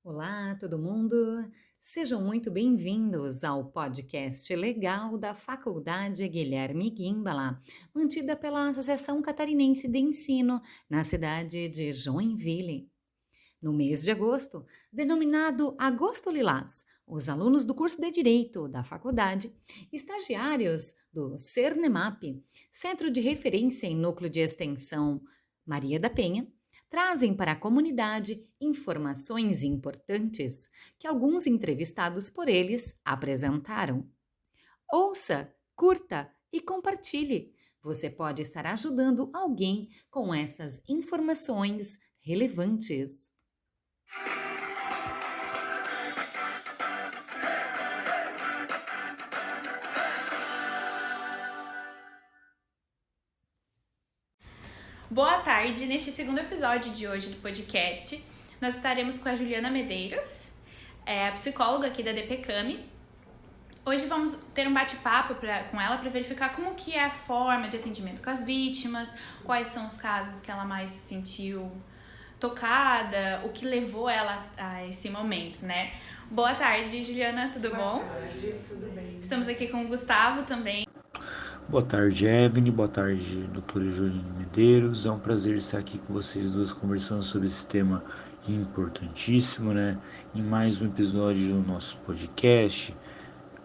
Olá, todo mundo! Sejam muito bem-vindos ao podcast legal da Faculdade Guilherme Guimbala, mantida pela Associação Catarinense de Ensino, na cidade de Joinville. No mês de agosto, denominado Agosto Lilás, os alunos do curso de Direito da faculdade, estagiários do CERNEMAP, Centro de Referência em Núcleo de Extensão Maria da Penha, trazem para a comunidade informações importantes que alguns entrevistados por eles apresentaram. Ouça, curta e compartilhe. Você pode estar ajudando alguém com essas informações relevantes. Boa tarde! Neste segundo episódio de hoje do podcast, nós estaremos com a Juliana Medeiros, a psicóloga aqui da DPCAM. Hoje vamos ter um bate-papo com ela para verificar como que é a forma de atendimento com as vítimas, quais são os casos que ela mais se sentiu tocada, o que levou ela a esse momento, né? Boa tarde, Juliana, tudo bom? Boa tarde, tudo bem. Estamos aqui com o Gustavo também. Boa tarde, Evelyn. Boa tarde, doutora Juliana Medeiros. É um prazer estar aqui com vocês duas conversando sobre esse tema importantíssimo, né? Em mais um episódio do nosso podcast.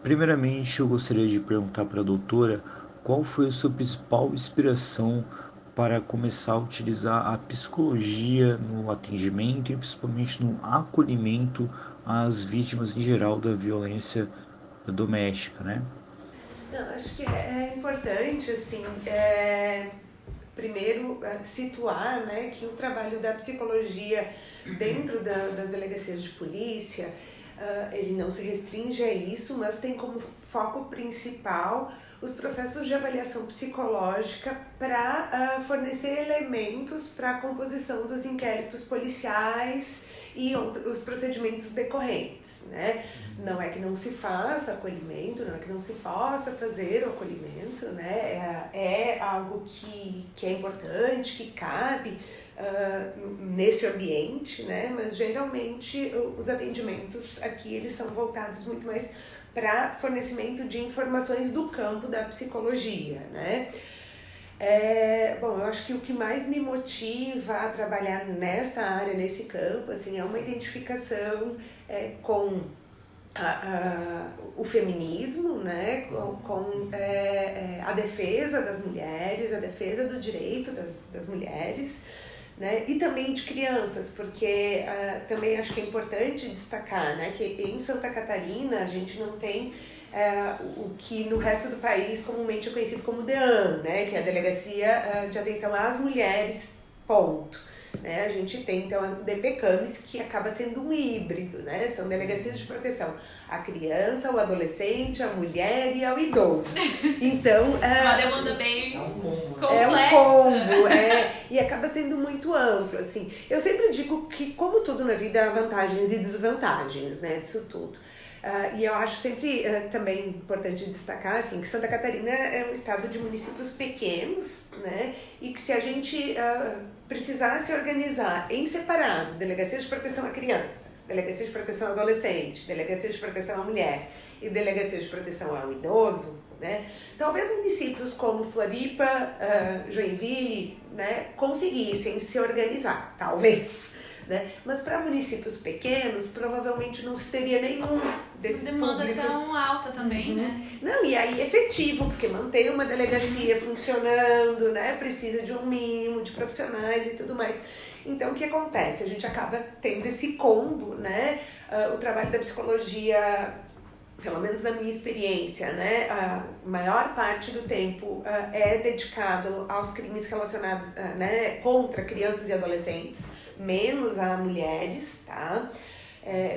Primeiramente, eu gostaria de perguntar para a doutora qual foi a sua principal inspiração para começar a utilizar a psicologia no atendimento e principalmente no acolhimento às vítimas em geral da violência doméstica, né? Não, acho que é importante, assim, primeiro situar, né, que o trabalho da psicologia dentro das delegacias de polícia, ele não se restringe a isso, mas tem como foco principal os processos de avaliação psicológica para fornecer elementos para a composição dos inquéritos policiais e os procedimentos decorrentes, né? Não é que não se faça acolhimento, não é que não se possa fazer o acolhimento, né? É algo que é importante, que cabe nesse ambiente, né? Mas geralmente os atendimentos aqui eles são voltados muito mais para fornecimento de informações do campo da psicologia, né? Bom, eu acho que o que mais me motiva a trabalhar nessa área, nesse campo, assim, é uma identificação com o feminismo, né? com a defesa das mulheres, a defesa do direito das mulheres, né? E também de crianças, porque também acho que é importante destacar, né, que em Santa Catarina a gente não tem o que no resto do país comumente é conhecido como DEAN, né, que é a Delegacia de Atenção às Mulheres, ponto. Né? A gente tem então a DPCAMs, que acaba sendo um híbrido, né? São delegacias de proteção à criança, ao adolescente, à mulher e ao idoso. Então, uma demanda bem complexa. É um combo, e acaba sendo muito amplo, assim. Eu sempre digo que, como tudo na vida, há vantagens e desvantagens, né, disso tudo. E eu acho sempre também importante destacar assim, que Santa Catarina é um estado de municípios pequenos, né? E que se a gente precisar se organizar em separado, delegacia de proteção à criança, delegacia de proteção ao adolescente, delegacia de proteção à mulher e delegacia de proteção ao idoso, né? Talvez municípios como Floripa, Joinville, né, conseguissem se organizar, talvez. Né? Mas para municípios pequenos, provavelmente não se teria nenhum desses demanda públicos. Tão alta também, né? Não, e aí efetivo, porque manter uma delegacia funcionando, né, precisa de um mínimo de profissionais e tudo mais. Então, o que acontece? A gente acaba tendo esse combo, né? O trabalho da psicologia, pelo menos na minha experiência, né, a maior parte do tempo é dedicado aos crimes relacionados né, contra crianças e adolescentes, menos a mulheres, tá?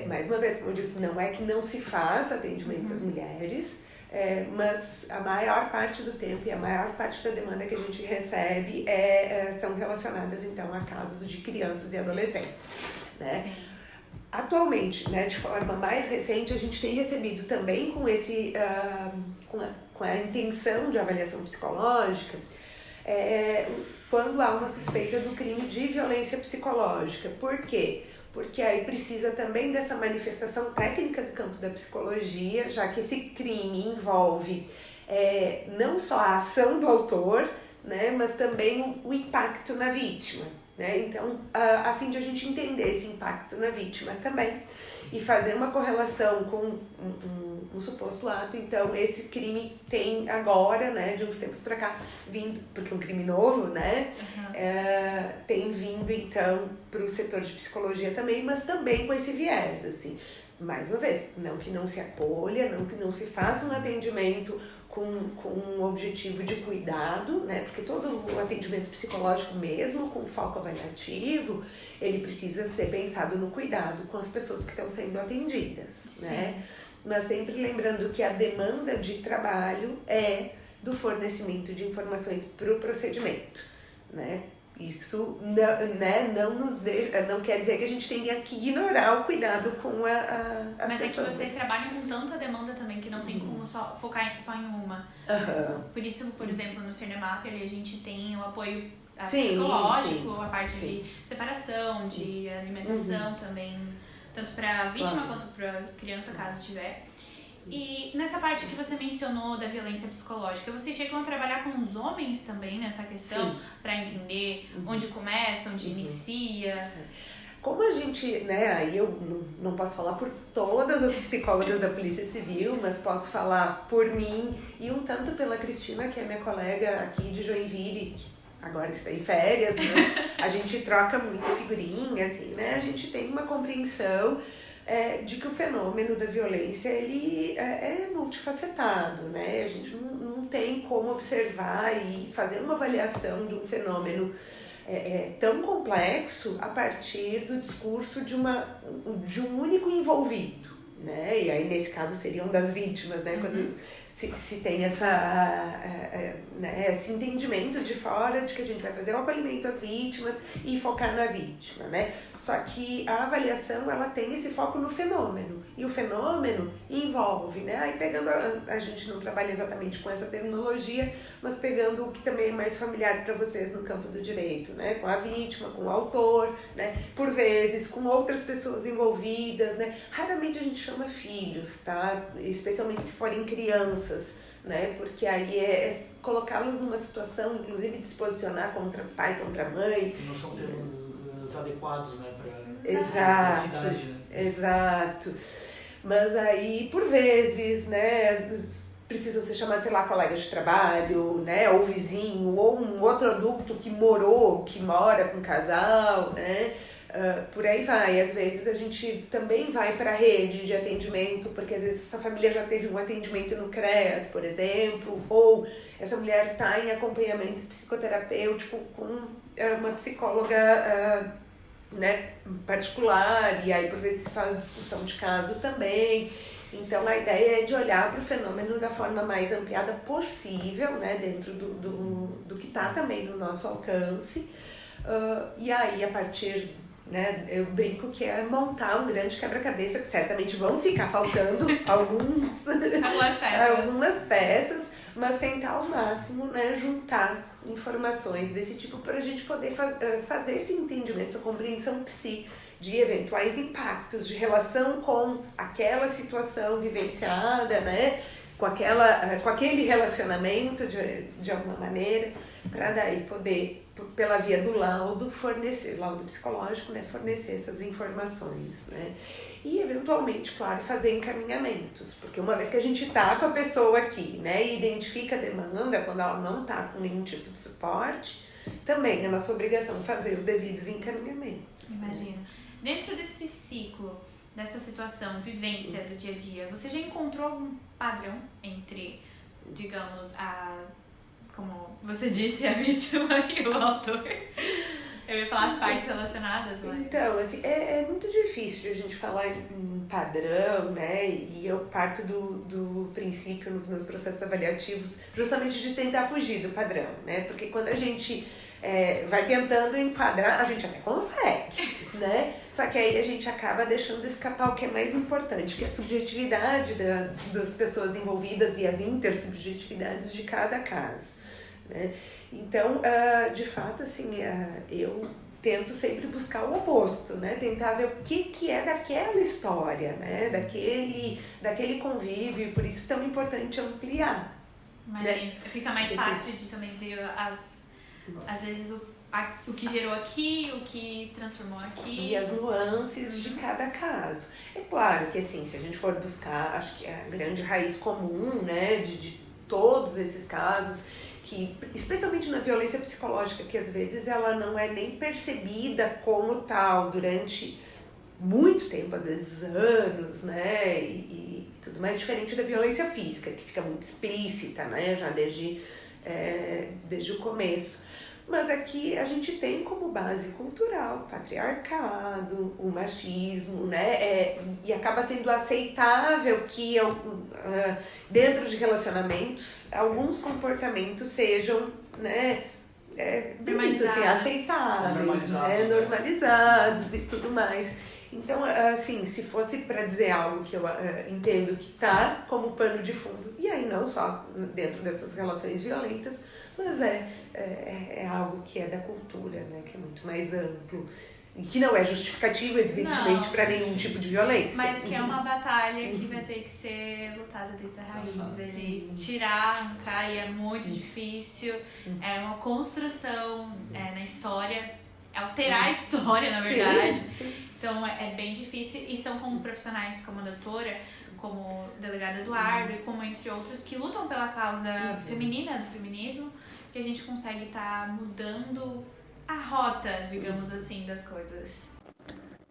Mais uma vez, como eu disse, não é que não se faça atendimento às mulheres, mas a maior parte do tempo e a maior parte da demanda que a gente recebe são relacionadas, então, a casos de crianças e adolescentes, né? Sim. Atualmente, né, de forma mais recente, a gente tem recebido também com com a intenção de avaliação psicológica, quando há uma suspeita do crime de violência psicológica. Por quê? porque aí precisa também dessa manifestação técnica do campo da psicologia, já que esse crime envolve não só a ação do autor, né, mas também o impacto na vítima. Né? Então, a fim de a gente entender esse impacto na vítima também e fazer uma correlação com um suposto ato, então esse crime tem agora, né, de uns tempos para cá, vindo, porque é um crime novo, né, tem vindo então para o setor de psicologia também, mas também com esse viés, assim, mais uma vez, não que não se acolha, não que não se faça um atendimento com um objetivo de cuidado, né? Porque todo o atendimento psicológico mesmo, com foco avaliativo, ele precisa ser pensado no cuidado com as pessoas que estão sendo atendidas, Sim. né? Mas sempre lembrando que a demanda de trabalho é do fornecimento de informações para o procedimento, né? Isso não quer dizer que a gente tenha que ignorar o cuidado com as Mas pessoas. É que vocês trabalham com tanta demanda também que não tem como só focar só em uma. Por isso, por exemplo, no Cernemap ali a gente tem o apoio psicológico, a parte de separação, de alimentação também, tanto para a vítima quanto para a criança, caso tiver. E nessa parte que você mencionou da violência psicológica, vocês chegam a trabalhar com os homens também nessa questão para entender onde começa, onde inicia? Como a gente, né, aí eu não posso falar por todas as psicólogas da Polícia Civil, mas posso falar por mim e um tanto pela Cristina, que é minha colega aqui de Joinville, que agora está em férias, né? A gente troca muito figurinha, assim, né? A gente tem uma compreensão de que o fenômeno da violência ele é multifacetado, né? A gente não tem como observar e fazer uma avaliação de um fenômeno tão complexo a partir do discurso de um único envolvido, né? E aí nesse caso seriam das vítimas, né? Quando se tem esse entendimento de fora de que a gente vai fazer o acolhimento às vítimas e focar na vítima, né? Só que a avaliação, ela tem esse foco no fenômeno, e o fenômeno envolve, né? Aí pegando, a gente não trabalha exatamente com essa terminologia, mas pegando o que também é mais familiar para vocês no campo do direito, né? Com a vítima, com o autor, né? Por vezes com outras pessoas envolvidas, né? Raramente a gente chama filhos, tá? Especialmente se forem crianças, né? Porque aí é colocá-los numa situação, inclusive de se posicionar contra pai, contra mãe. Não são termos adequados, né, para Exato, cidade, né? Exato. Mas aí, por vezes, né, precisam ser chamados, sei lá, colegas de trabalho, né, ou vizinho, ou um outro adulto que mora com o casal, né, por aí vai. Às vezes a gente também vai para a rede de atendimento, porque às vezes essa família já teve um atendimento no CREAS, por exemplo, ou essa mulher está em acompanhamento psicoterapêutico com uma psicóloga né, particular, e aí por vezes se faz discussão de caso também. Então a ideia é de olhar para o fenômeno da forma mais ampliada possível, né, dentro do que está também no nosso alcance, e aí a partir, né, eu brinco que é montar um grande quebra-cabeça, que certamente vão ficar faltando algumas peças, mas tentar ao máximo, né, juntar informações desse tipo para a gente poder fazer esse entendimento, essa compreensão de eventuais impactos de relação com aquela situação vivenciada, né, com aquele relacionamento de alguma maneira, para daí poder, pela via do laudo psicológico, né, fornecer essas informações, né? E eventualmente, claro, fazer encaminhamentos, porque uma vez que a gente está com a pessoa aqui, né, e identifica a demanda quando ela não está com nenhum tipo de suporte, também é nossa obrigação fazer os devidos encaminhamentos. Imagina. Dentro desse ciclo, dessa situação, vivência do dia a dia, você já encontrou algum padrão entre, digamos, como você disse, a vítima e o autor? Eu ia falar as partes relacionadas, mas... Então, assim, é muito difícil de a gente falar em padrão, né? E eu parto do princípio nos meus processos avaliativos justamente de tentar fugir do padrão, né? Porque quando a gente vai tentando enquadrar, a gente até consegue, né? Só que aí a gente acaba deixando escapar o que é mais importante, que é a subjetividade das pessoas envolvidas e as intersubjetividades de cada caso, né? Então, de fato, assim, eu tento sempre buscar o oposto, né? Tentar ver o que é daquela história, né? Daquele convívio, e por isso é tão importante ampliar. Imagina, né? Fica mais fácil de também ver às vezes o que gerou aqui, o que transformou aqui. E as nuances de cada caso. É claro que assim, se a gente for buscar, acho que a grande raiz comum, né, de todos esses casos, que, especialmente na violência psicológica, que às vezes ela não é nem percebida como tal durante muito tempo, às vezes anos, né, e tudo mais, diferente da violência física, que fica muito explícita, né, já desde o começo. Mas aqui a gente tem como base cultural o patriarcado, o machismo, né? E acaba sendo aceitável que dentro de relacionamentos alguns comportamentos sejam, né, aceitáveis, normalizados e tudo mais. Então, assim, se fosse para dizer algo que eu entendo que está como pano de fundo, e aí não só dentro dessas relações violentas, mas é algo que é da cultura, né? Que é muito mais amplo e que não é justificativo, evidentemente, para nenhum tipo de violência. Mas que é uma batalha que vai ter que ser lutada desde a raiz. Ele tirar, arrancar, e é muito difícil. É uma construção na história, alterar a história, na verdade. Sim. Então é bem difícil, e são como profissionais como a doutora, como o delegado Eduardo, e como entre outros, que lutam pela causa feminina, do feminismo, que a gente consegue estar mudando a rota, digamos assim, das coisas.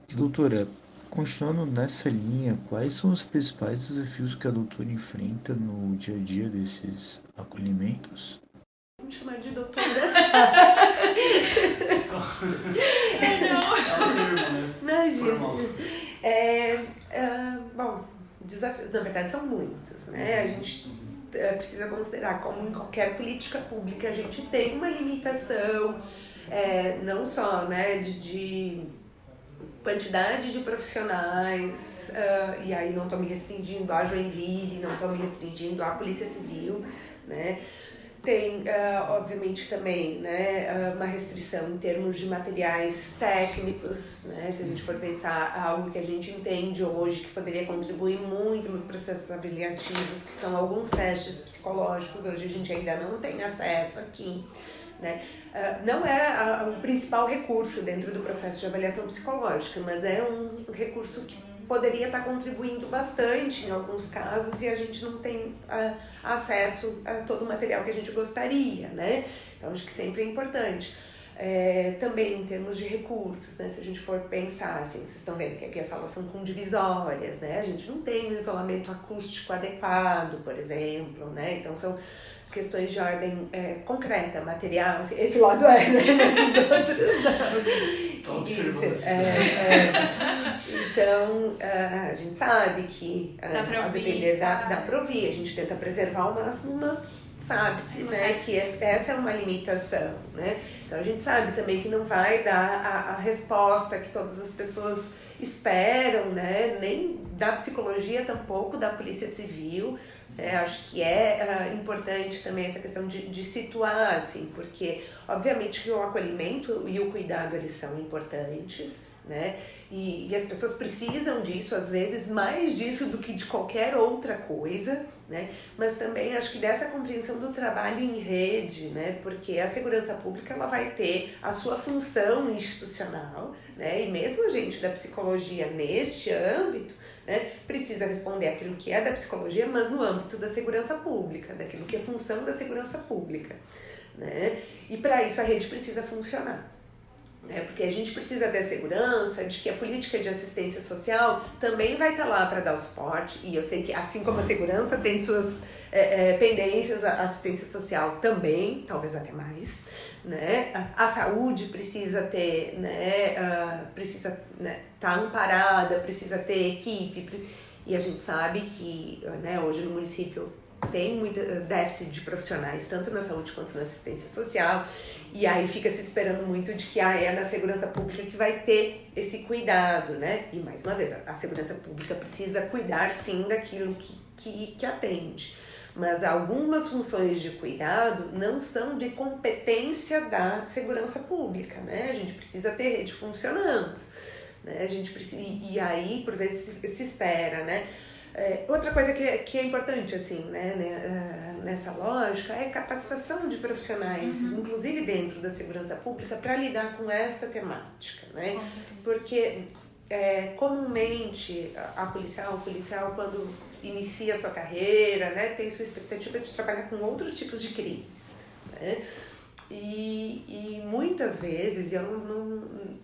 E doutora, continuando nessa linha, quais são os principais desafios que a doutora enfrenta no dia a dia desses acolhimentos? Vamos chamar de doutora. Imagina. Bom, desafios, na verdade, são muitos, né? A gente precisa considerar, como em qualquer política pública, a gente tem uma limitação, não só, né, de quantidade de profissionais, e aí não estou me restringindo à Joinville, não estou me restringindo à Polícia Civil, né? Tem, obviamente, também, né, uma restrição em termos de materiais técnicos, né? Se a gente for pensar algo que a gente entende hoje que poderia contribuir muito nos processos avaliativos, que são alguns testes psicológicos, hoje a gente ainda não tem acesso aqui, né? Não é o principal recurso dentro do processo de avaliação psicológica, mas é um recurso que poderia estar contribuindo bastante em alguns casos, e a gente não tem acesso a todo o material que a gente gostaria, né? Então acho que sempre é importante. Também em termos de recursos, né? Se a gente for pensar, assim, vocês estão vendo que aqui as salas são com divisórias, né? A gente não tem um isolamento acústico adequado, por exemplo, né? Então são questões de ordem concreta, material, assim, esse lado né? Mas os outros não. Estou observando assim. Então, a gente sabe que a depender dá pra ouvir, a gente tenta preservar ao máximo, mas sabe-se, né, que essa é uma limitação, né? Então a gente sabe também que não vai dar a resposta que todas as pessoas esperam, né? Nem da psicologia, tampouco da Polícia Civil. Acho que é importante também essa questão de situar, assim, porque obviamente que o acolhimento e o cuidado, eles são importantes, né? E as pessoas precisam disso, às vezes mais disso do que de qualquer outra coisa, né? Mas também acho que dessa compreensão do trabalho em rede, né? Porque a segurança pública, ela vai ter a sua função institucional, né? E mesmo a gente da psicologia neste âmbito, né, precisa responder aquilo que é da psicologia, mas no âmbito da segurança pública, daquilo que é função da segurança pública, né? E para isso a rede precisa funcionar. Porque a gente precisa ter segurança de que a política de assistência social também vai estar lá para dar o suporte, e eu sei que assim como a segurança tem suas pendências, a assistência social também, talvez até mais, né? A saúde precisa ter, né, precisa estar amparada, precisa ter equipe, e a gente sabe que, né, hoje no município tem muito déficit de profissionais, tanto na saúde quanto na assistência social, e aí fica se esperando muito de que é na segurança pública que vai ter esse cuidado, né? E mais uma vez, a segurança pública precisa cuidar sim daquilo que atende. Mas algumas funções de cuidado não são de competência da segurança pública, né? A gente precisa ter rede funcionando, né? A gente precisa, e aí, por vezes, se espera, né? Outra coisa que é importante, assim, né, nessa lógica, é capacitação de profissionais, inclusive dentro da segurança pública, para lidar com esta temática, né? Porque comumente o policial quando inicia a sua carreira, né, tem sua expectativa de trabalhar com outros tipos de crimes, né? E muitas vezes, eu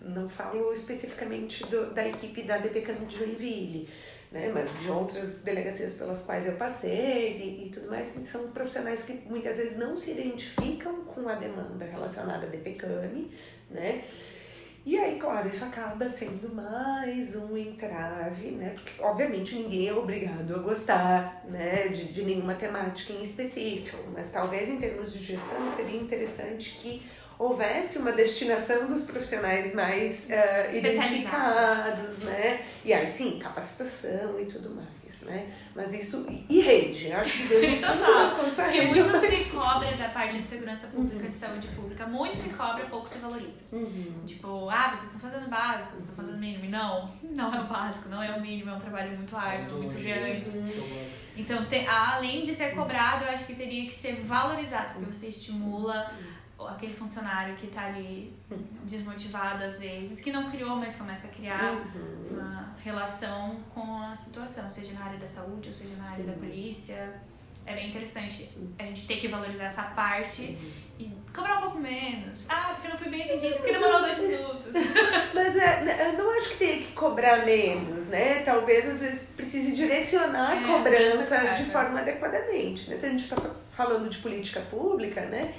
não falo especificamente da equipe da DPCAM de Joinville, né, mas de outras delegacias pelas quais eu passei e tudo mais, são profissionais que muitas vezes não se identificam com a demanda relacionada à DPCAM, né? E aí, claro, isso acaba sendo mais um entrave, né? Porque, obviamente, ninguém é obrigado a gostar, né, de nenhuma temática em específico, mas talvez em termos de gestão seria interessante que houvesse uma destinação dos profissionais mais identificados, né? E aí sim, capacitação e tudo mais, né? Mas isso, e rede, acho que Deus total, porque muito se cobra da parte de segurança pública, de saúde pública, muito se cobra, pouco se valoriza. Tipo, vocês estão fazendo o básico, vocês estão fazendo o mínimo. Não é o básico, não é o mínimo, é um trabalho muito árduo, muito grande. Então, além de ser cobrado, eu acho que teria que ser valorizado, porque você estimula aquele funcionário que tá ali desmotivado às vezes, que não criou, mas começa a criar uma relação com a situação, seja na área da saúde ou seja na área da polícia. É bem interessante a gente ter que valorizar essa parte e cobrar um pouco menos. Porque eu não fui bem entendido, porque demorou 2 minutos. Mas eu não acho que tenha que cobrar menos, né? Talvez às vezes precise direcionar a cobrança de forma adequadamente, né? Se a gente está falando de política pública, né?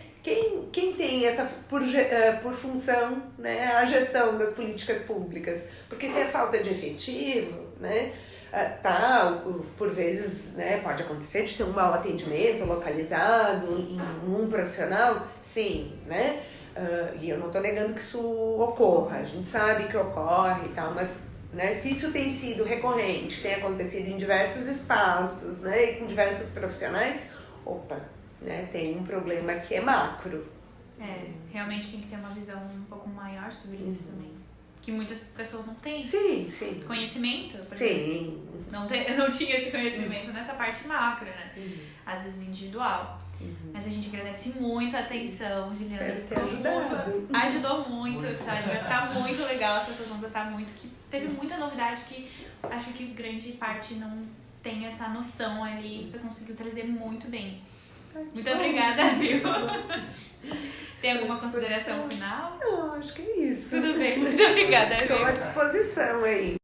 Quem tem essa por função, né, a gestão das políticas públicas? Porque se é falta de efetivo, né, por vezes, né, pode acontecer de ter um mau atendimento localizado em um profissional, sim, né? E eu não estou negando que isso ocorra, a gente sabe que ocorre e tal, mas, né, se isso tem sido recorrente, tem acontecido em diversos espaços, né, e com diversos profissionais, né, tem um problema que é macro. Realmente tem que ter uma visão um pouco maior sobre isso também. Que muitas pessoas não têm. Sim. Conhecimento, por exemplo. Eu não tinha esse conhecimento nessa parte macro, né? Às vezes individual. Mas a gente agradece muito a atenção, Juliana. Ajudou muito, o episódio vai ficar muito legal, as pessoas vão gostar muito. Que teve muita novidade que acho que grande parte não tem essa noção ali. Você conseguiu trazer muito bem. Muito obrigada, viu? Tem alguma consideração final? Não, acho que é isso. Tudo bem, muito obrigada. Estou à disposição aí.